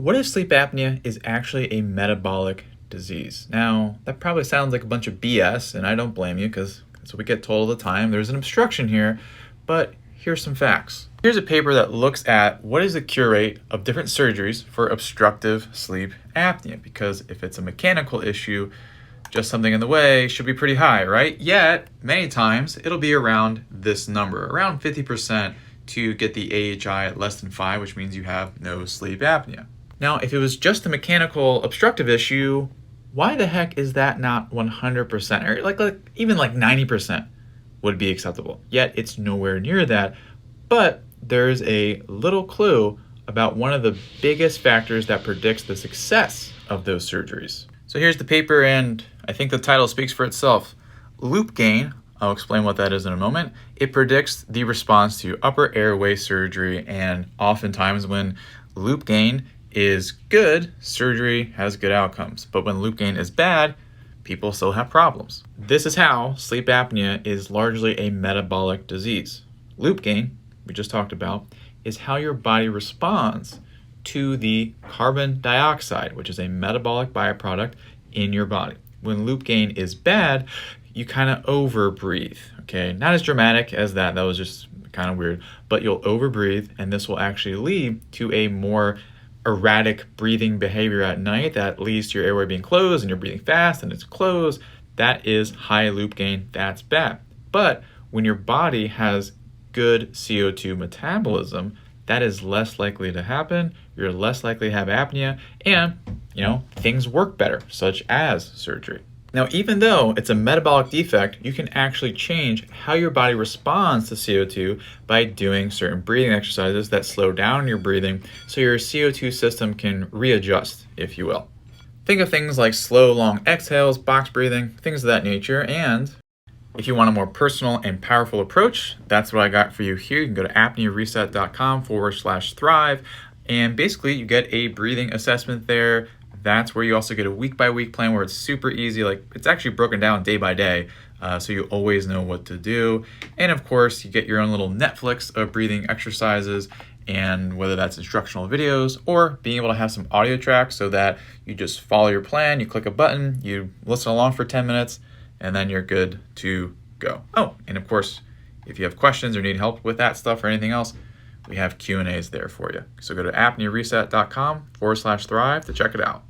What if sleep apnea is actually a metabolic disease? Now, that probably sounds like a bunch of BS, and I don't blame you because that's what we get told all the time. There's an obstruction here, but here's some facts. Here's a paper that looks at what is the cure rate of different surgeries for obstructive sleep apnea, because if it's a mechanical issue, just something in the way should be pretty high, right? Yet, many times, it'll be around this number, around 50% to get the AHI at less than 5, which means you have no sleep apnea. Now, if it was just a mechanical obstructive issue, why the heck is that not 100% or even 90% would be acceptable? Yet it's nowhere near that. But there's a little clue about one of the biggest factors that predicts the success of those surgeries. So here's the paper, and I think the title speaks for itself. Loop gain, I'll explain what that is in a moment. It predicts the response to upper airway surgery, and oftentimes when loop gain is good, surgery has good outcomes. But when loop gain is bad, people still have problems. This is how sleep apnea is largely a metabolic disease. Loop gain, we just talked about, is how your body responds to the carbon dioxide, which is a metabolic byproduct in your body. When loop gain is bad, you kind of overbreathe, okay? Not as dramatic as that was just kind of weird, but you'll overbreathe, and this will actually lead to a more erratic breathing behavior at night that leads to your airway being closed and you're breathing fast and it's closed. That is high loop gain. That's bad. But when your body has good CO2 metabolism, that is less likely to happen. You're less likely to have apnea, and things work better, such as surgery. Now, even though it's a metabolic defect, you can actually change how your body responds to CO2 by doing certain breathing exercises that slow down your breathing so your CO2 system can readjust, if you will. Think of things like slow, long exhales, box breathing, things of that nature. And if you want a more personal and powerful approach, that's what I got for you here. You can go to apneareset.com/thrive. And basically, you get a breathing assessment there. That's where you also get a week-by-week plan where it's super easy. It's actually broken down day by day, so you always know what to do. And of course, you get your own little Netflix of breathing exercises, and whether that's instructional videos or being able to have some audio tracks so that you just follow your plan, you click a button, you listen along for 10 minutes, and then you're good to go. Oh, and of course, if you have questions or need help with that stuff or anything else, we have Q&As there for you. So go to apneareset.com/thrive to check it out.